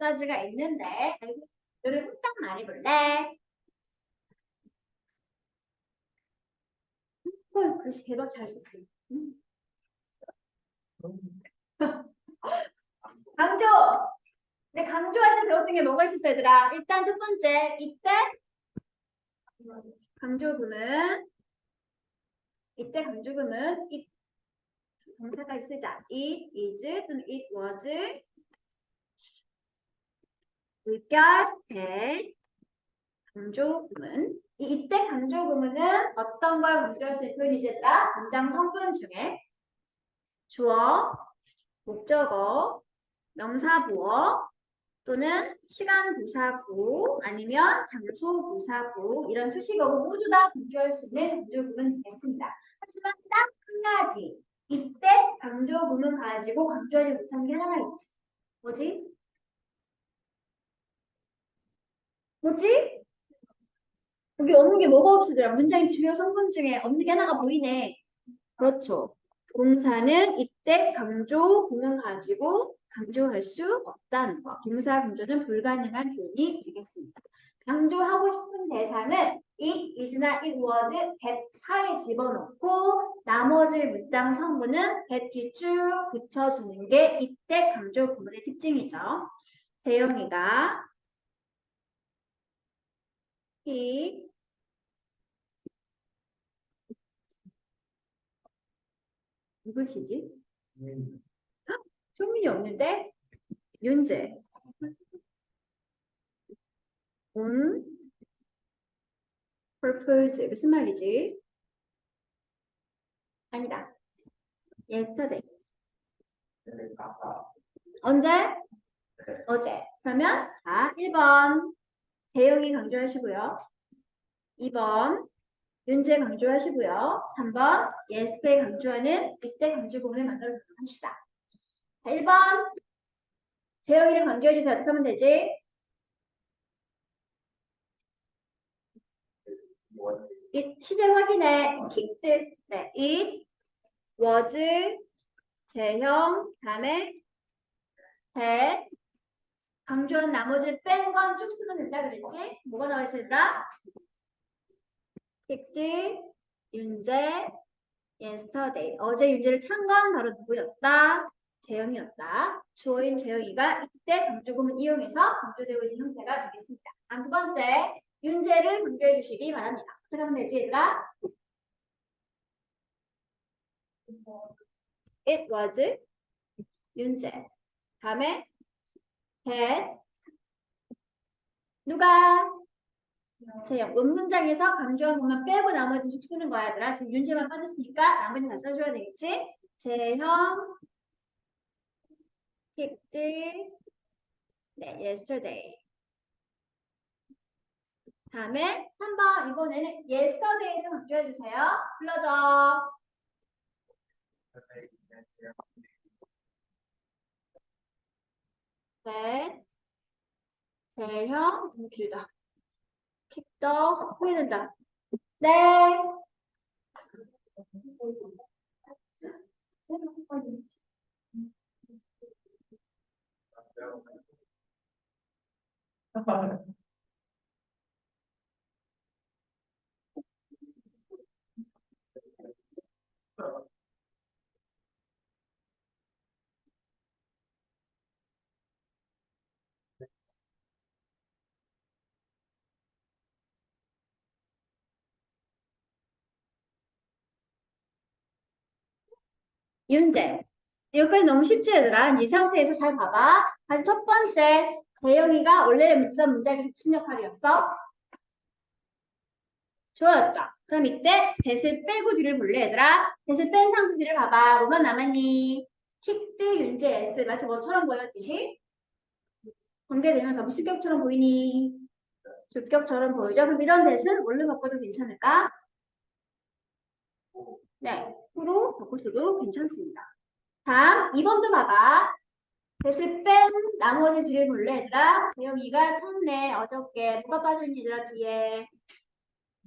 가지가 있는데 너를 후딱 말해볼래? 헐, 글씨 대박 잘 썼어. 강조! 근데 강조할 때 배웠던 게 뭐가 있었어, 얘들아? 일단 첫 번째, 이때 강조금은 it 동사까지 쓰자. it is 또는 it was 물결 that 강조금은 이때 강조금은 어떤 걸 강조할 수 있는 표현이지 얘들아? 문장 성분 중에 주어, 목적어, 명사부어 또는 시간 부사구 아니면 장소 부사구 이런 수식어구 모두 다 강조할 수 있는 강조구문 되겠습니다. 하지만 딱 한 가지 이때 강조구문 가지고 강조하지 못하는 게 하나가 있지. 뭐지? 뭐지? 여기 없는 게 뭐가 없으더라? 문장의 주요 성분 중에 없는 게 하나가 보이네. 그렇죠. 동사는 이때 강조구문 가지고 강조할 수 없다는 거. 동사 강조는 불가능한 표현이 되겠습니다. 강조하고 싶은 대상은 it is나 it was, that 사이에 집어넣고 나머지 문장 성분은 that 뒤 쭉 붙여주는 게 이때 강조구문의 특징이죠. 재영이가 he 누굴 치지? 소민이 없는데? 윤재 on purpose 무슨 말이지? 아니다. yesterday. 언제? 어제. 그러면 자 1번 재영이 강조하시고요. 2번 윤재 강조하시고요. 3번 yesterday 강조하는 이때 강조구문을 만들어보도록 합시다. 자 1번 재영이를 강조해주세요. 어떻게 하면 되지? 시제 확인해. kicked. 네, it was 재형 다음에 that 강조한 나머지를 뺀 건 쭉 쓰면 된다 그랬지? 뭐가 나와 있을까? kicked 윤재 yesterday 어제 윤재를 찬 건 바로 누구였다? 재영이었다. 주어인 재영이가 이때 강조구문 이용해서 강조되고 있는 형태가 되겠습니다. 다음 두 번째 윤재를 강조해 주시기 바랍니다. 어떻게 하면 되지 얘들아? It was 윤재. 다음에 that 누가 재영. 원문장에서 강조한 것만 빼고 나머지는 쭉 쓰는 거야 얘들아. 지금 윤재만 빠졌으니까 나머지 다 써줘야 되겠지? 재형 picked 네, yesterday. 다음에 3번 이번에는 yesterday를 강조해 주세요. 불러줘. 네. 재형 너무 길다. 킥더 후회된다. 네. 윤재. 여기까지 너무 쉽지 얘들아. 이 상태에서 잘 봐봐. 다시 첫 번째 재영이가 원래 문장에서 무슨 역할이었어? 주어였죠. 그럼 이때 대을 빼고 뒤를 볼래 얘들아? 대을 뺀 상태 뒤를 봐봐. 뭐만 남았니? 킥드 윤재 S 마치 뭐처럼 보였듯이 관계되면서 무슨 격처럼 보이니? 주격처럼 보이죠? 그럼 이런 대은 뭘로 바꿔도 괜찮을까? 네, 후로 바꾸셔도 괜찮습니다. 다음 2번도 봐봐. 대을 뺀 나머지 뒤를 볼래 얘들아? 재영이가 찾네 어저께 뭐가 빠져있니 얘들아 뒤에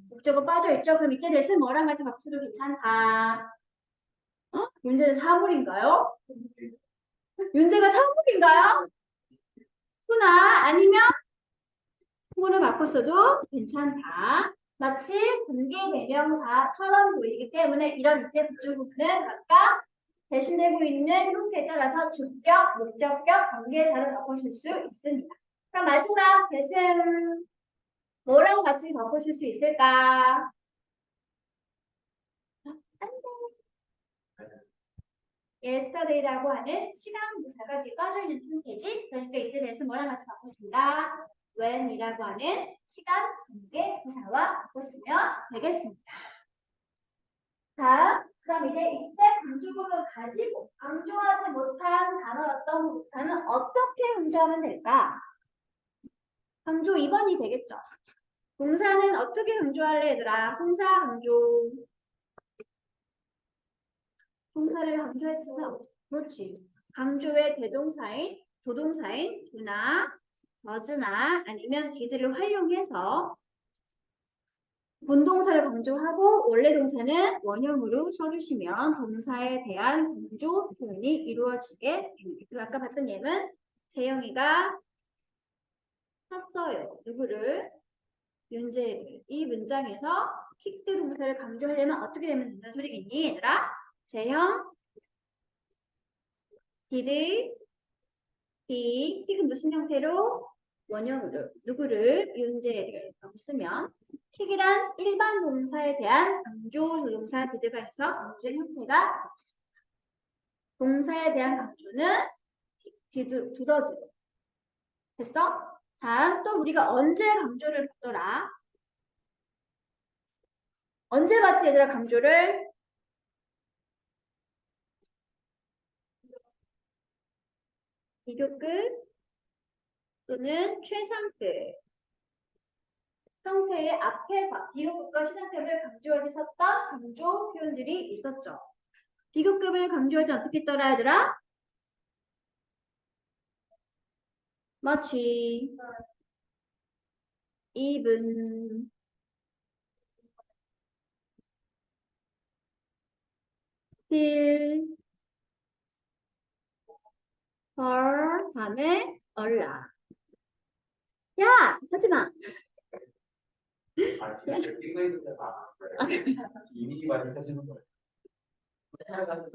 목적어 빠져있죠? 그럼 이때 대은 뭐랑 같이 바꾸셔도 괜찮다. 어? 윤재는 사물인가요? 윤재가 사물인가요? 훈아 아니면 후를 바꿨어도 괜찮다. 마치 관계 대명사처럼 보이기 때문에 이런 이때 부주 부분은 각각 대신되고 있는 형태에 따라서 주격, 목적격, 관계사를 바꾸실 수 있습니다. 그럼 마지막 대신 뭐랑 같이 바꾸실 수 있을까? yesterday라고 하는 시간 부사가 뒤에 빠져있는 상태지. 그러니까 이때 대신 뭐랑 같이 바꿨습니다. when이라고 하는 시간 관계 부사와 바꿨으면 되겠습니다. 자, 그럼 이제 이때 강조구를 가지고 강조하지 못한 단어였던 부사는 어떻게 강조하면 될까? 강조 2번이 되겠죠. 동사는 어떻게 강조할래 얘들아? 동사 강조. 동사를 강조했으면 그렇지. 강조의 대동사인, 조동사인 do나 does나 아니면 did를 활용해서 본동사를 강조하고 원래 동사는 원형으로 써주시면 동사에 대한 강조 표현이 이루어지게 됩니다. 그리고 아까 봤던 예는 재영이가 샀어요. 누구를? 윤재를. 이 문장에서 킥드 동사를 강조하려면 어떻게 되면 된다는 소리겠니 얘들아? 재형 did, he, 킥은 무슨 형태로? 원형으로 누구를? 윤재를 쓰면 킥이란 일반 동사에 대한 강조 조동사 did가 있어 강조 형태가 동사에 대한 강조는 did, 두더지로 됐어? 다음 또 우리가 언제 강조를 받더라? 언제 받지 얘들아 강조를? 비교급 또는 최상급 형태의 앞에서 비교급과 시상급을 강조할 때 썼던 강조 표현들이 있었죠. 비교급을 강조할 때 어떻게 했더라 얘들아? much, even, still, for 다음에 얼라. 야 하지마. 아, 진짜 끼고 있는데 이미 많이 하시는 거예요.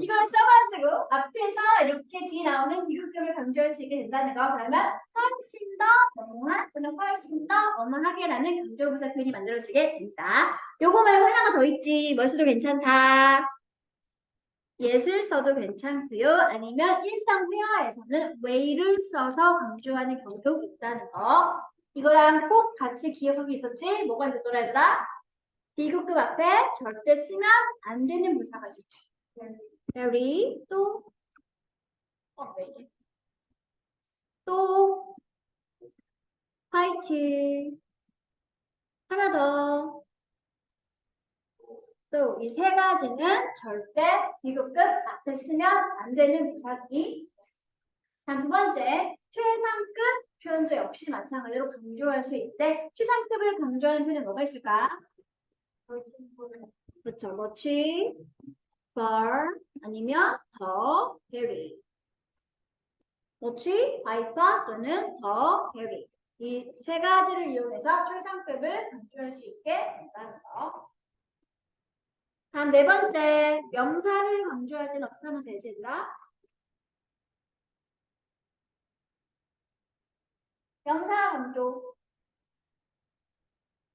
이걸 써가지고 앞에서 이렇게 뒤에 나오는 비교급을 강조할 수 있게 된다는 거. 그러면 훨씬 더 뭐뭐한 또는 훨씬 더 뭐뭐하게라는 강조부사 표현이 만들어지게 된다. 요거 말고 하나가 더 있지. 뭘 써도 괜찮다. 예를 써도 괜찮고요. 아니면 일상 회화에서는 way를 써서 강조하는 경우도 있다는 거. 이거랑 꼭 같이 기억하고 있었지? 뭐가 있었더라 얘들아? 비교급 앞에 절대 쓰면 안 되는 부사가 있었지. very 또 화이트 하나 더. 또 이 세 가지는 절대 비교급 앞에 쓰면 안 되는 부사들이 다음 두 번째 최상급 표현도 역시 마찬가지로 강조할 수 있대. 최상급을 강조하는 표현은 뭐가 있을까? 그렇죠. much, far 아니면 더, very. much, by far 또는 더, very. 이 세 가지를 이용해서 최상급을 강조할 수 있게 된다는 거. 다음 네 번째, 명사를 강조할 때는 어떻게 하면 되지, 얘들아? 명사 강조.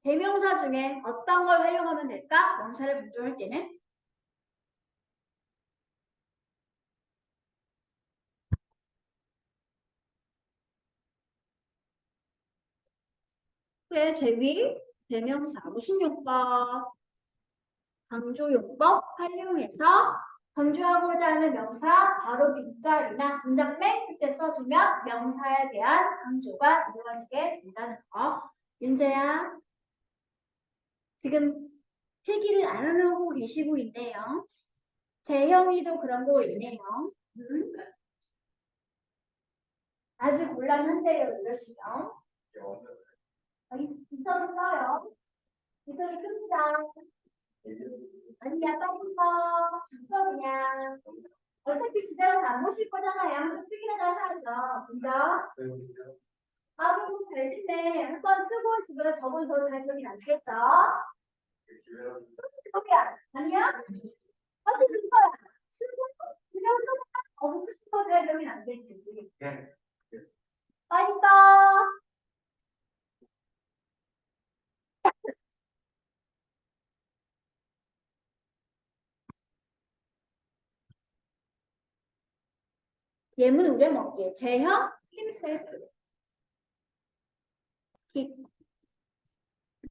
대명사 중에 어떤 걸 활용하면 될까? 명사를 강조할 때는? 그래, 제위, 대명사, 무슨 용법? 강조용법 활용해서 강조하고자 하는 명사 바로 뒷자리나 문장 맨 끝에 써주면 명사에 대한 강조가 이루어지게 된다는 거. 윤재야, 지금 필기를 안 하고 계시고 있네요. 재형이도 그런 거 있네요. 아주 곤란한데요, 이러시면. 여기 비서를 써요. 비서를 큽니다. 아니야, 써보서 써 그냥. 어차피 집에 가서 안 보실 거잖아요. 한번 쓰기라도 하셔야죠. 그죠? 아, 그럼 있네. 한번 쓰고 집에 더분 더잘 기억이 남겠죠? 집에서 거기야. 아니야? 아주 근처야. 쓰고 집에 혼자 엄청 더잘 기억이 남겠지. 그냥 맛있어. 예문 우려먹기. 재형 힘셀프. 킥.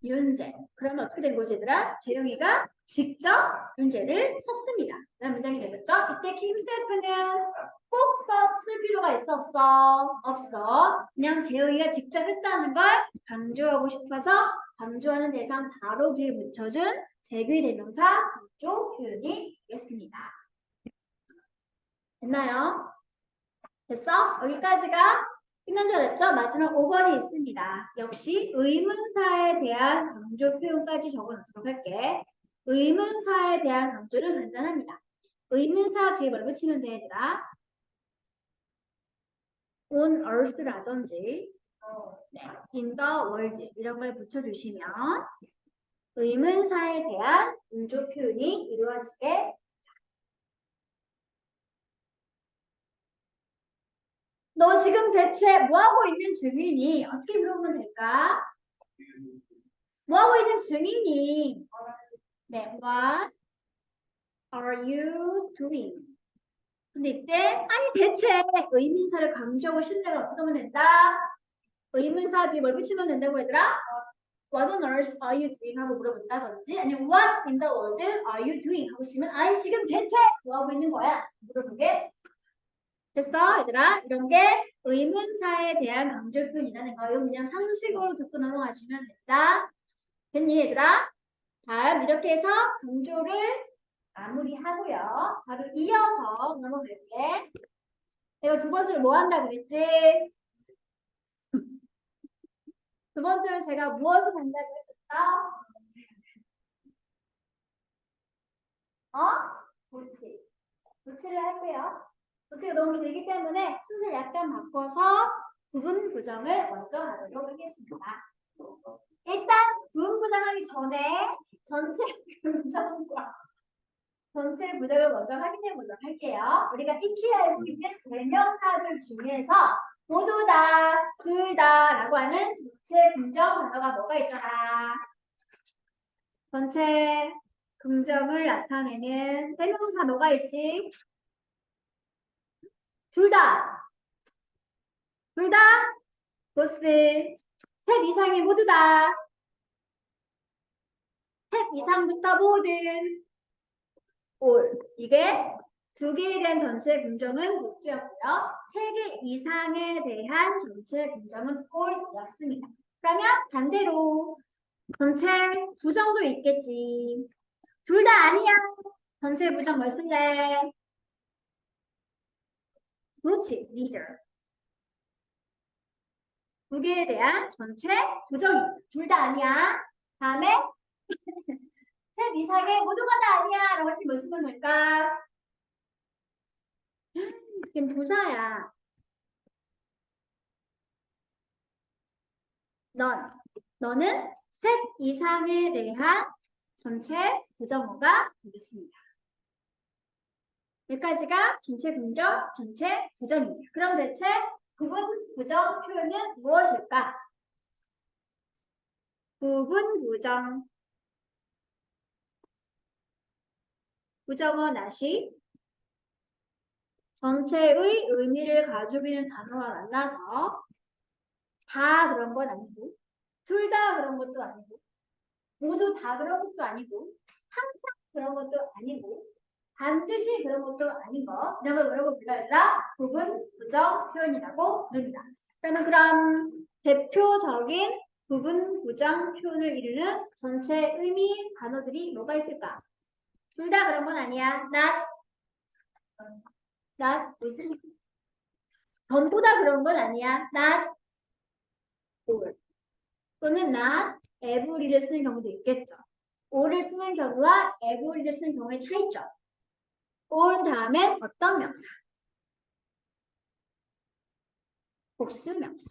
윤재. 그러면 어떻게 된 거지, 얘들아? 재영이가 직접 윤재를 썼습니다. 라는 문장이 되겠죠? 이때 himself는 꼭 쓸 필요가 있어, 없어? 없어. 그냥 재영이가 직접 했다는 걸 강조하고 싶어서 강조하는 대상 바로 뒤에 붙여준 재규의 대명사 강조 표현이 되겠습니다. 됐나요? 됐어? 여기까지가 끝난 줄 알았죠? 마지막 5번이 있습니다. 역시 의문사에 대한 강조 표현까지 적어놓도록 할게. 의문사에 대한 강조는 간단합니다. 의문사 뒤에 뭘 붙이면 돼, 얘들아? on earth라든지 네, in the world 이런 걸 붙여주시면 의문사에 대한 강조 표현이 이루어지게 너 지금 대체 뭐하고 있는 중이니? 어떻게 물어보면 될까? 뭐하고 있는 중이니? 네, what are you doing? 근데 이때 아니 대체 의문사를 강조하고 신뢰를 어떻게 하면 된다? 의문사 뒤에 뭘 붙이면 된다고 얘들아? What on earth are you doing? 하고 물어본다든지 아니면 What in the world are you doing? 하고 있으면 아니 지금 대체 뭐하고 있는 거야? 물어보게 됐어 얘들아? 이런 게 의문사에 대한 강조 표현이라는 거 이거 그냥 상식으로 듣고 넘어가시면 된다. 됐니 얘들아? 다음 이렇게 해서 강조를 마무리하고요. 바로 이어서 넘어갈게. 내가 두 번째로 뭐 한다 그랬지? 두 번째로 제가 무엇을 한다고 했었어? 어? 부치. 부치를 할게요. 부치가 너무 길기 때문에 순서를 약간 바꿔서 부분 부정을 먼저 하도록 하겠습니다. 일단 부분 부정하기 전에 전체 부정과 전체 부정을 먼저 확인해 보도록 할게요. 우리가 익히 알고 있는 대명사들 중에서 모두 다, 둘 다라고 하는 전체 긍정 단어가 뭐가 있더라? 전체 긍정을 나타내는 대명사 뭐가 있지? 둘 다, 둘 다, 보스, 셋 이상이 모두 다, 셋 이상부터 모든, 올. 이게 두 개에 대한 전체 긍정은 보스였고요. 세 개 이상에 대한 전체 긍정은 올이었습니다. 그러면 반대로 전체 부정도 있겠지. 둘 다 아니야. 전체 부정 뭘 쓸래? 그렇지, neither. 두 개에 대한 전체 부정입니다. 둘 다 아니야. 다음에 셋 이상의 모두가 다 아니야. 라고 할때 뭐 쓰면 될까? 이게 부사야. 너는 셋 이상에 대한 전체 부정어가 되겠습니다. 여기까지가 전체 긍정, 전체 부정입니다. 그럼 대체 부분 부정 표현은 무엇일까? 부분 부정. 부정어 나시 전체의 의미를 가지고 있는 단어와 만나서 다 그런 건 아니고 둘 다 그런 것도 아니고 모두 다 그런 것도 아니고 항상 그런 것도 아니고 반드시 그런 것도 아닌 거 이런 걸 뭐라고 불러야 부분 부정 표현이라고 부릅니다. 그럼 대표적인 부분 부정 표현을 이루는 전체 의미 단어들이 뭐가 있을까? 둘 다 그런 건 아니야. not 전부 다 그런 건 아니야. not all 또는 not every를 쓰는 경우도 있겠죠. all을 쓰는 경우와 every를 쓰는 경우의 차이점. all 다음에 어떤 명사? 복수 명사.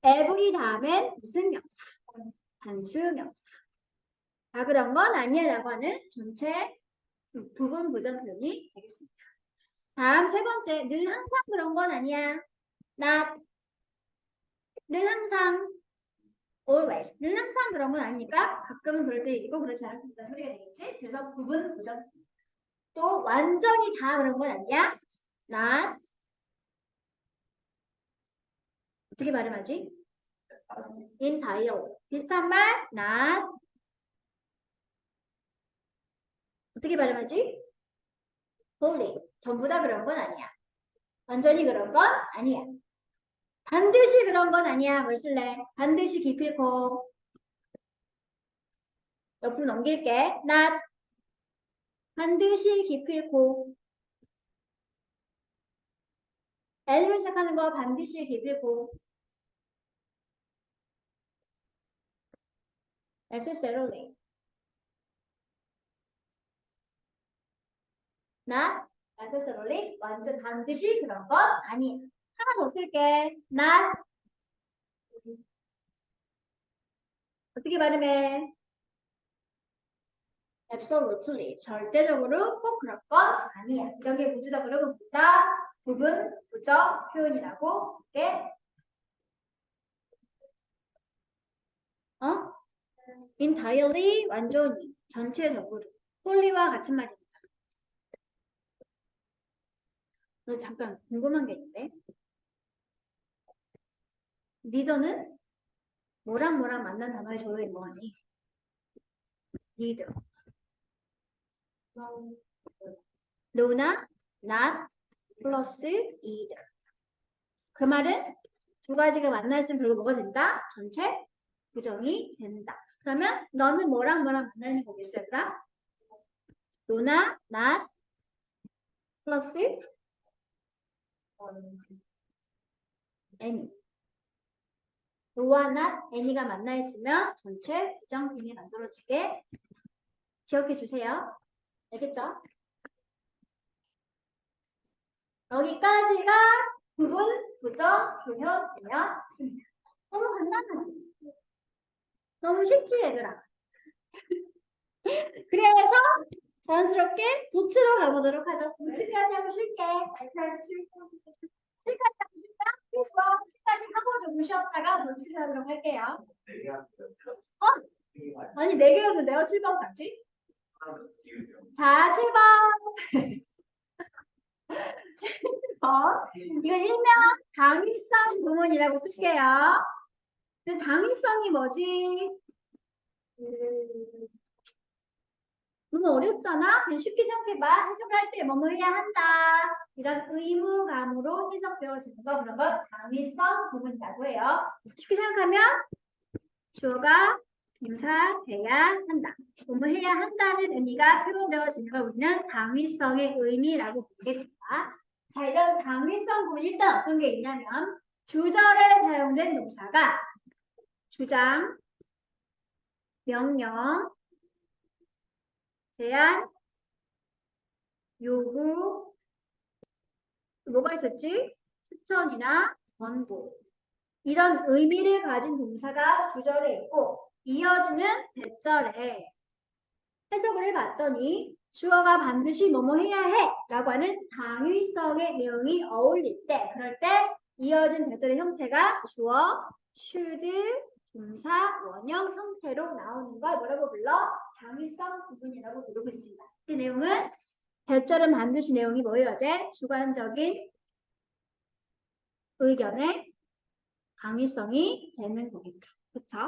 every 다음엔 무슨 명사? 단수 명사. 다 그런 건 아니야라고 하는 전체 부분 부정 표현이 되겠습니다. 다음 세 번째, 늘 항상 그런 건 아니야. not, 늘 항상, always. 늘 항상 그런 건 아니니까 가끔은 그럴 때 있고 그렇지 않을 때 있다는 소리가 되겠지. 그래서 부분 부정. 또 완전히 다 그런 건 아니야. not, 어떻게 발음하지? entirely. 비슷한 말, not, 어떻게 발음하지? wholly. 전부 다 그런 건 아니야. 완전히 그런 건 아니야. 반드시 그런 건 아니야. 뭘 쓸래? 반드시 기필코. 옆으로 넘길게. not, 반드시 기필코. N으로 시작하는 거 반드시 기필코. necessarily. not necessarily. 완전 반드시 그런 건 아니야. 하나 더 쓸게. not, 어떻게 발음해? absolutely. 절대적으로 꼭 그럴 건 아니야. 이런 게 부주적으로 봅니다. 부분, 부정 표현이라고 이게 entirely 완전히 전체적으로 wholly와 같은 말입니다. 잠깐 궁금한 게 있는데 neither는 뭐랑 뭐랑 만난 단어의 조형인 거 아니? neither. no나 not 플러스 either. 그 말은 두 가지가 만나 있으면 결국 뭐가 된다? 전체 부정이 된다. 그러면 너는 뭐랑 뭐랑 만나 있는 거겠어, 얘들아? no나 not 플러스 any. no와 not, any가 만나 있으면 전체 부정형이 만들어지게 기억해 주세요. 알겠죠? 여기까지가 부분, 부정, 표현이었습니다. 너무 간단하지? 너무 쉽지, 얘들아? 그래서 자연스럽게 도츠로 가보도록 하죠. 도츠까지 하고 쉴게. 실까지 하고 쉴까? 그래서 실까지 하고 좀 쉬었다가 도츠 하도록 할게요. 아니, 4개였는데요? 7번까지? 자, 7번. 이건 일명 당위성 구문이라고 쓸게요. 근데 당위성이 뭐지? 너무 어렵잖아? 그냥 쉽게 생각해봐. 해석할 때 뭐뭐 해야 한다. 이런 의무감으로 해석되어지는 거 그런 건 당위성 구문이라고 해요. 쉽게 생각하면 주어가 동사돼야 한다. 뭐뭐 해야 한다는 의미가 표현되어지는 걸 우리는 당위성의 의미라고 보겠습니다. 자, 이런 당위성 구문 일단 어떤 게 있냐면 주절에 사용된 동사가 주장, 명령, 제안, 요구, 뭐가 있었지? 추천이나 권고. 이런 의미를 가진 동사가 주절에 있고 이어지는 대절에 해석을 해봤더니 주어가 반드시 뭐뭐 해야 해 라고 하는 당위성의 내용이 어울릴 때 그럴 때 이어진 대절의 형태가 주어, should, 동사, 원형 형태로 나오는 걸 뭐라고 불러? 당위성 부분이라고 부르고 있습니다. 이 내용은 대절은 반드시 내용이 뭐여야 돼? 주관적인 의견의 당위성이 되는 거겠죠. 그쵸?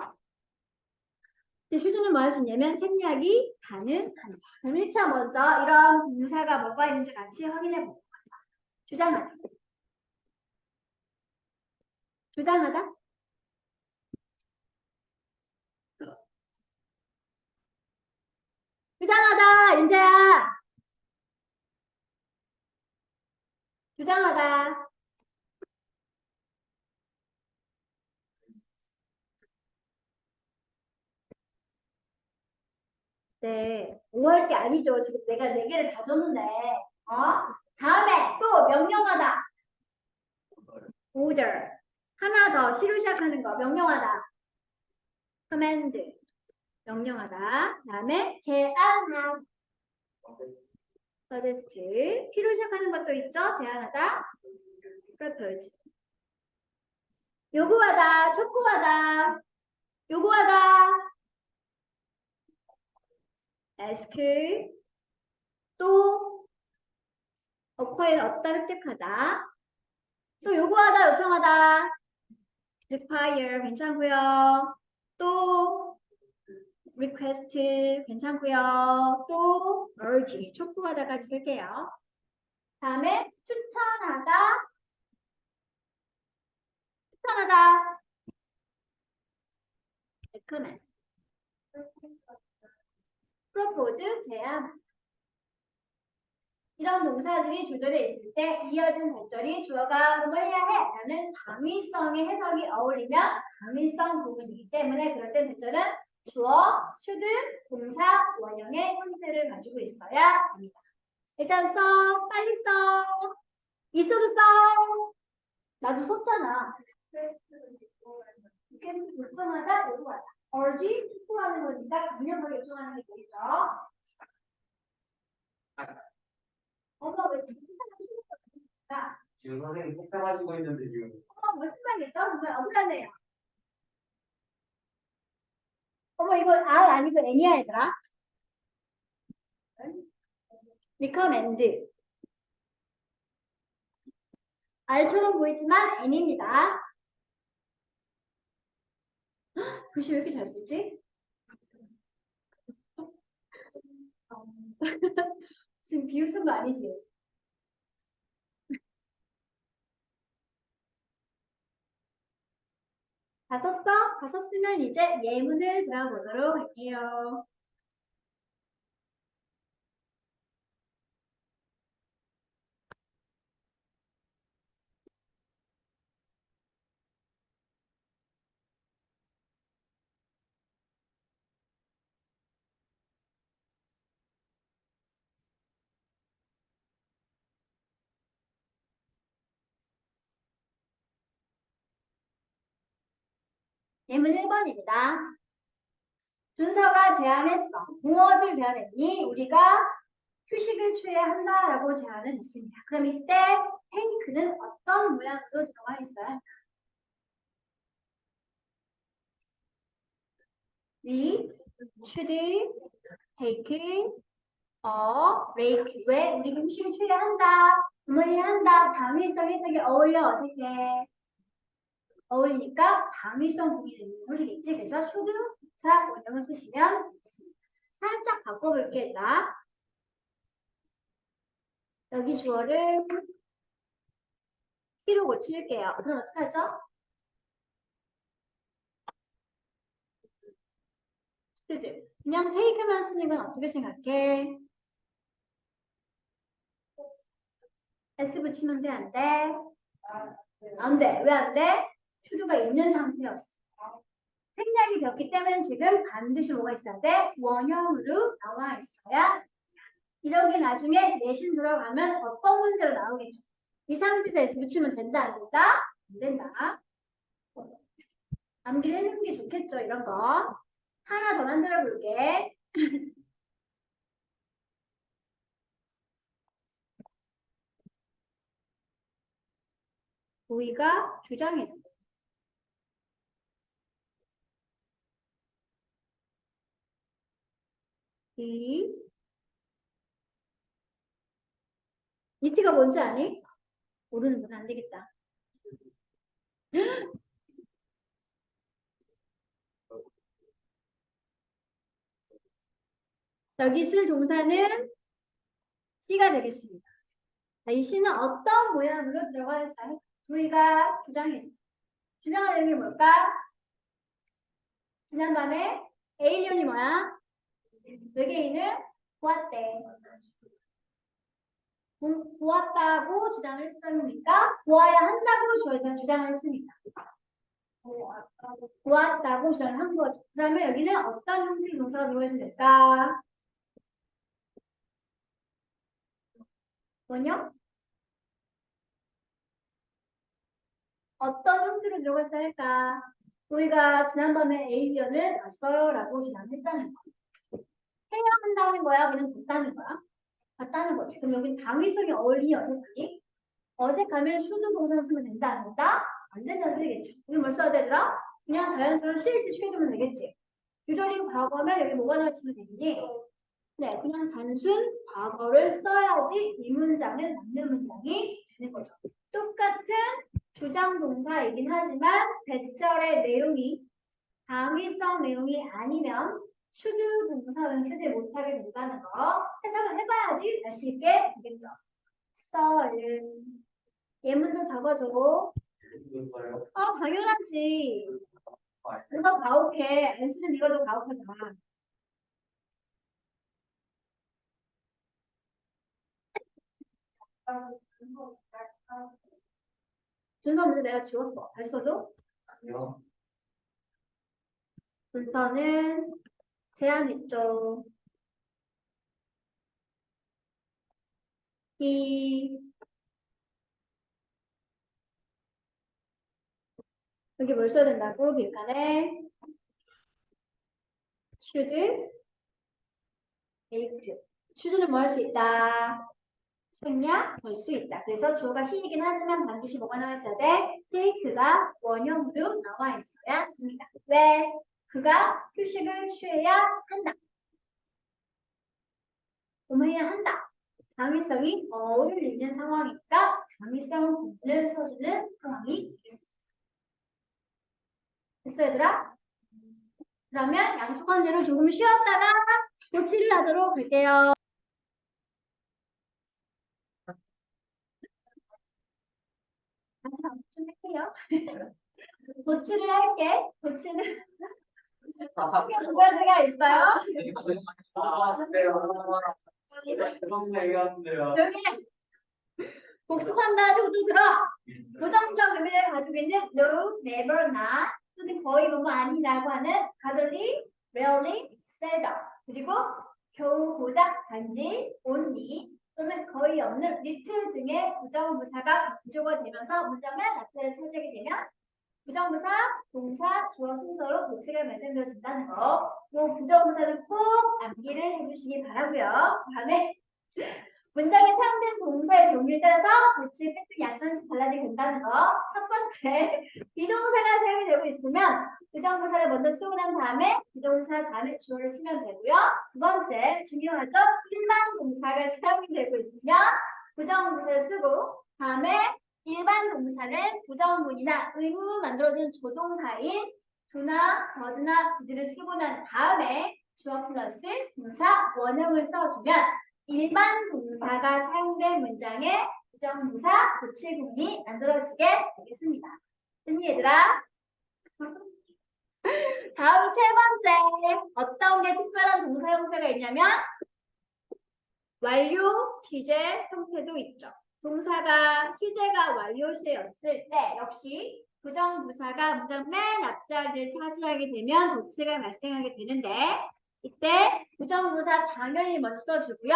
슈즈는 뭐 할 수 있냐면 생략이 가능합니다. 그럼 1차 먼저 이런 동사가 뭐가 있는지 같이 확인해 볼게요. 주장하다. 주장하다. 주장하다, 윤재야. 주장하다. 네, 뭐 할 게 아니죠. 지금 내가 4개를 다 줬는데. 다음에 또 명령하다. order. 하나 더. 시로 시작하는 거. 명령하다. command. 명령하다. 다음에 제안하다. suggest. P로 시작하는 것도 있죠? 제안하다. propose. 요구하다. 촉구하다. 요구하다. ask. 또 acquire. 얻다. 획득하다. 또 요구하다. 요청하다. require. 괜찮고요. 또 request. 괜찮고요. 또 urge. 촉구하다까지 쓸게요. 다음에 추천하다. 추천하다. recommend. propose. 제안. 이런 동사들이 주절에 있을 때 이어진 발절이 주어가 뭘 해야 해? 라는 당위성의 해석이 어울리면 당위성 부분이기 때문에 그럴 때 발절은 주어, should, 동사, 원형의 형태를 가지고 있어야 합니다. 일단 써. 빨리 써. 있어도 써. 나도 썼잖아. 이렇게 요청하다, 요구하다. urge, 촉구하는 거니까 강력하게 요청하는 게 되겠죠. 엄마 왜 이상한 신경 쓰니까? 지금 선생님 폭탄하시고 있는데 지금 무슨 말이죠? 정말 억울하네요. 어머 이거 R 아니고 N이야 얘들아. recommend. R처럼 보이지만 N입니다. 글씨 왜 이렇게 잘 쓰지? 지금 비웃은 거 아니지? 다 썼어? 다 썼으면 이제 예문을 들어보도록 할게요. 예문 1번입니다. 준서가 제안했어. 무엇을 제안했니? 우리가 휴식을 취해야 한다라고 제안을 했습니다. 그럼 이때 take는 어떤 모양으로 들어가 있어요? We should take a break. 왜? 우리가 휴식을 취해야 한다. 뭐 해야 한다. 당위성 해석이 어울려 어색해. 어울리니까 당위성 부분이 되는 소리겠지. 그래서 should 사 원형을 쓰시면 되겠습니다. 살짝 바꿔볼게 얘들아. 여기 주어를 T로 고칠게요. 그럼 어떻게 하죠? should. 그냥 take만 쓰는 건 어떻게 생각해? S 붙이면 돼, 안 돼? 안 돼. 왜 안 돼? should가 있는 상태였어. 생략이 되었기 때문에 지금 반드시 뭐가 있어야 돼? 원형으로 나와 있어야. 이런 게 나중에 내신 들어가면 어떤 문제로 나오겠죠. 이 상태에서 S 붙이면 된다, 안 된다? 안 된다. 암기를 해놓는 게 좋겠죠, 이런 거. 하나 더 만들어 볼게. 우리가 주장했어. 이 이티가 뭔지 아니? 모르는 건 안 되겠다. 여기 쓸 동사는 C가 되겠습니다. 자, 이 C는 어떤 모양으로 들어가 있어요? 우리가 주장했어. 주장하는 게 뭘까? 지난밤에 에일리언이 뭐야? 외계인을 보았대. 보았다고 주장을 했으니까 보아야 한다고 저희가 주장을 했습니다. 보았다고 주장을 한 거죠. 그러면 여기는 어떤 형태의 동사가 들어있을까? 원형? 어떤 형태로 들어갔어야 할까? 우리가 지난번에 A변을 봤어요라고 진행했다는 거. 해야 한다는 거야? 그냥 봤다는 거야? 봤다는 거지. 그럼 여기 당위성이 어울리니 어색하니? 어색하면 수도 동사를 쓰면 된다, 안 된다? 안 된다는 소리겠죠. 우리 뭘 써야 되더라? 그냥 자연스러운 수일치 취해주면 되겠지. 주절이고 과거면 여기 뭐가 나왔으면 되겠니? 네, 그냥 단순 과거를 써야지 이 문장은 맞는 문장이 되는 거죠. 똑같은 주장 동사이긴 하지만 대절의 내용이 당위성 내용이 아니면 수두 동사는 쓰지 못하게 된다는 거 해석을 해봐야지 알 수 있게 되겠죠. 썰은 예문도 적어줘. 이거요. 당연하지. 누가 가혹해. 안 쓰는 네가 더 가혹하잖아. 준서 문제 내가 지웠어. 다시 써줘. 아니요. 준서는 제한 있죠. 이 여기 뭘 써야 된다고? 빈칸에 should, make. should는 뭐 할 수 있다? 생략, 될 수 있다. 그래서 주어가 he이긴 하지만 반드시 뭐가 나와 있어야 돼? take가 원형으로 나와 있어야 합니다. 왜? 그가 휴식을 취해야 한다. 뭐해야 한다. 당위성이 어울리는 상황이니까 당위성 부분을 써주는 상황이 되겠습니다. 됐어, 얘들아? 그러면 약속한 대로 조금 쉬었다가 고치를 하도록 할게요. 좀 할게요. 고치를 할게. 고치는 크게 두 가지가 있어요. 그런 얘기 같은데요. 조용히 해. 복습한다 하시고 또 들어. 부정적 의미를 가지고 있는 no, never, not 또는 거의 뭐뭐 아니라고 하는 hardly, rarely, seldom 그리고 겨우 고작 단지 only 또는 거의 없는 little 등의 부정부사가 강조가 되면서 문장 맨 앞자리를 차지하게 되면 부정부사, 동사, 주어 순서로 고치가 발생되어진다는 거. 이 부정부사는 꼭 암기를 해주시기 바라고요. 다음에 문장에 사용된 동사의 종류에 따라서 고치 획득이 약간씩 달라지게 된다는 거. 첫 번째, 비동사가 사용이 되고 있으면 부정부사를 먼저 쓰고 난 다음에 비동사 다음에 주어를 쓰면 되고요. 두 번째, 중요하죠? 일반 동사가 사용이 되고 있으면 부정부사를 쓰고 다음에 일반 동사는 부정문이나 의문문 만들어준 조동사인 do나 does나 did를 쓰고 난 다음에 주어 플러스 동사 원형을 써주면 일반 동사가 사용된 문장에 부정부사 고칠 부분이 만들어지게 되겠습니다. 됐니 얘들아? 다음 세 번째 어떤 게 특별한 동사 형태가 있냐면 완료 시제 형태도 있죠. 동사가 시제가 완료 시제였을 때 역시 부정부사가 문장 맨 앞자리를 차지하게 되면 도치가 발생하게 되는데 이때 부정부사 당연히 먼저 써주고요.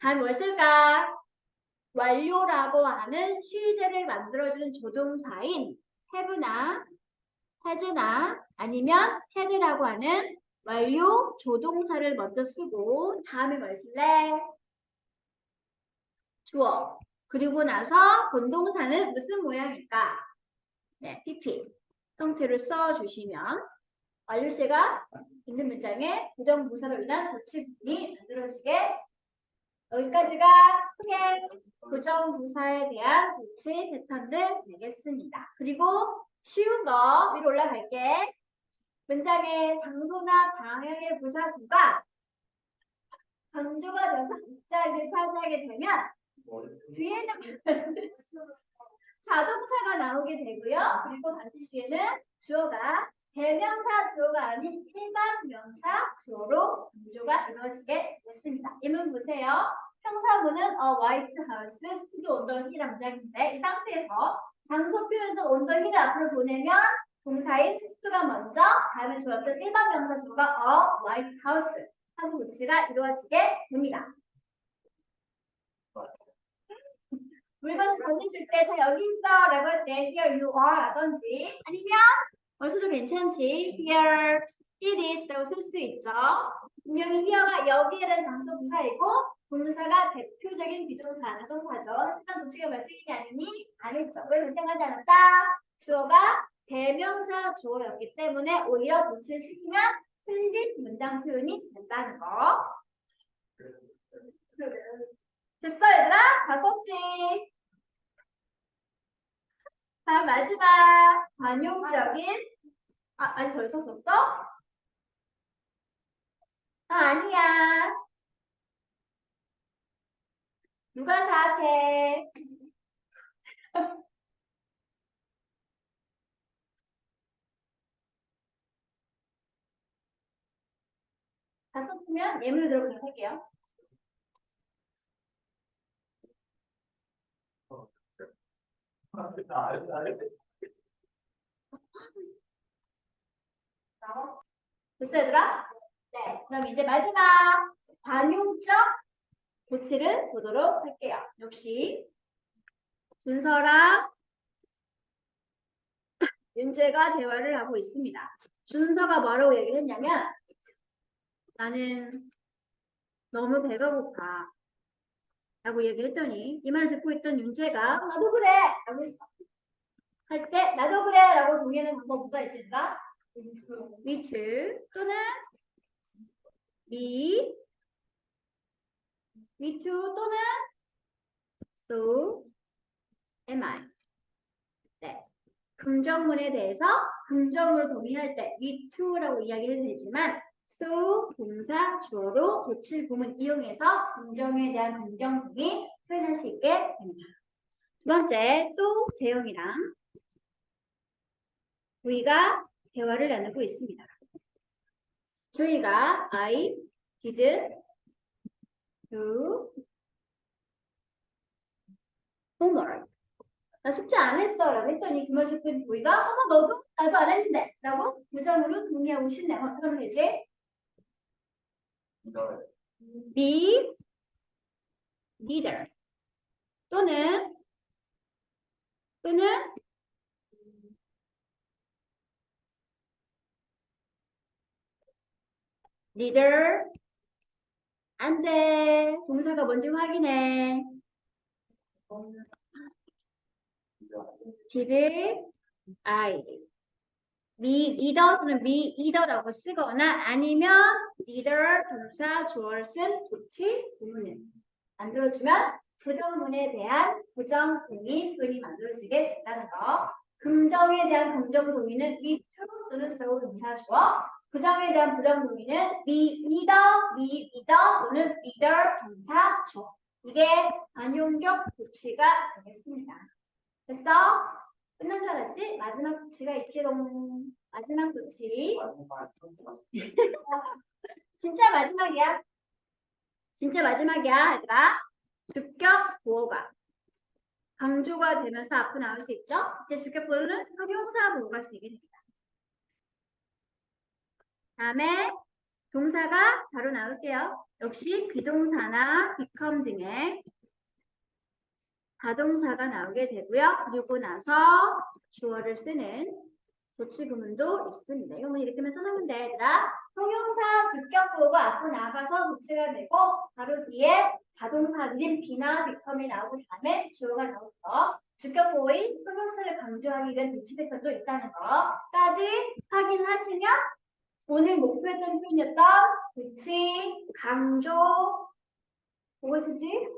다음 뭘 쓸까? 완료라고 하는 시제를 만들어주는 조동사인 have나 has나 아니면 had라고 하는 완료 조동사를 먼저 쓰고 다음에 뭘 쓸래? 주어. 그리고 나서 본동사는 무슨 모양일까? 네, PP 형태를 써주시면 완료시가 있는 문장에 부정부사로 인한 도치부분이 만들어지게 여기까지가 크게 부정부사에 대한 도치 패턴들 되겠습니다. 그리고 쉬운 거 위로 올라갈게. 문장의 장소나 방향의 부사구가 강조가 돼서 앞자리를 차지하게 되면 뒤에는 자동사가 나오게 되고요. 그리고 반드시 뒤에는 주어가 대명사 주어가 아닌 일반 명사 주어로 강조가 이루어지게 되겠습니다. 이문 보세요. 형사문은 White House, 스튜디오 on the hill이라는 문장인데 이 상태에서 장소 표현도 on the hill 앞으로 보내면 동사인 스튜가 먼저 다음에 주었던 일반 명사 주어가 White House 하고 고치가 이루어지게 됩니다. 물건을 건네줄 때, 자, 여기 있어. 라고 할 때, here you are. 라든지, 아니면, 벌써도 괜찮지. Here it is. 라고 쓸 수 있죠. 분명히 here가 여기에는 장소 부사이고, 동사가 대표적인 비동사, 자동사죠. 하지만 동시에 발생이 아니니, 아니죠. 왜 발생하지 않았다? 주어가 대명사 주어였기 때문에 오히려 붙일 시키면 틀린 문장 표현이 된다는 거. 됐어, 얘들아? 다 썼지? 다음 마지막 관용적인 아니 더 있었었어? 아니야. 누가 사태? 다 썼으면 예문을 들어보도록 할게요. 됐어, 얘들아? 네. 그럼 이제 마지막 관용적 조치를 보도록 할게요. 역시 준서랑 윤재가 대화를 하고 있습니다. 준서가 뭐라고 얘기를 했냐면 나는 너무 배가 고파 라고 얘기를 했더니 이 말을 듣고 있던 윤재가 나도 그래 라고 했어. 할 때 나도 그래 라고 동의하는 방법 뭐가 있지가? me too 또는 me too 또는 so am I. 네. 긍정문에 대해서 긍정으로 동의할 때 me too라고 이야기를 되지만 so 동사 주어로 도칠 부분 이용해서 긍정에 대한 긍정 동의 표현할 수 있게 됩니다. 두 번째 또 재영이랑 우리가 대화를 나누고 있습니다. 저희가 I didn't do homework. 나 숙제 안 했어 라고 했더니 그 말 듣고 있는 도희가 어머 너도? 나도 안 했는데 라고 부정으로 동의하고 싶네요. 어떻게 하면 되지? Me neither 또는 neither 안 돼. 동사가 뭔지 확인해. did I me neither 또는 me either라고 쓰거나 아니면 neither 동사 주어를 쓴 도치 부문을 만들어주면 부정문에 대한 부정 동의 표현이 만들어지게 된다는 거. 긍정에 대한 긍정 동의는 me too 또는 so 동사 주어. 부정에 대한 부정 동의는 me either 또는 either 동사 주어. 이게 관용적 도치가 되겠습니다. 됐어? 끝난 줄 알았지? 마지막 도치가 있지롱. 마지막 도치. 진짜 마지막이야. 진짜 마지막이야, 얘들아. 주격 보호가 강조가 되면서 앞으로 나올 수 있죠? 이제 주격 보호는 형용사 보호가 쓰이게 됩니다. 다음에 동사가 바로 나올게요. 역시 비동사나 become 등의 자동사가 나오게 되고요. 그리고 나서 주어를 쓰는 도치 구문도 있습니다. 이거만 이렇게만 써놓으면 돼, 얘들아. 형용사 주격 보호가 앞으로 나가서 도치가 되고 바로 뒤에 자동사들인 be나 become이 나오고 다음에 주어가 나오죠. 주격 보호의 형용사를 강조하기 위한 도치 패턴도 있다는 거까지 확인하시면 오늘 목표했던 표현이었던 도치, 강조, 무엇이지?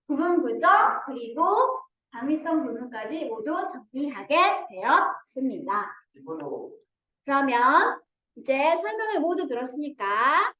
부분 부적 그리고 당위성 부분까지 모두 정리하게 되었습니다. 그러면 이제 설명을 모두 들었으니까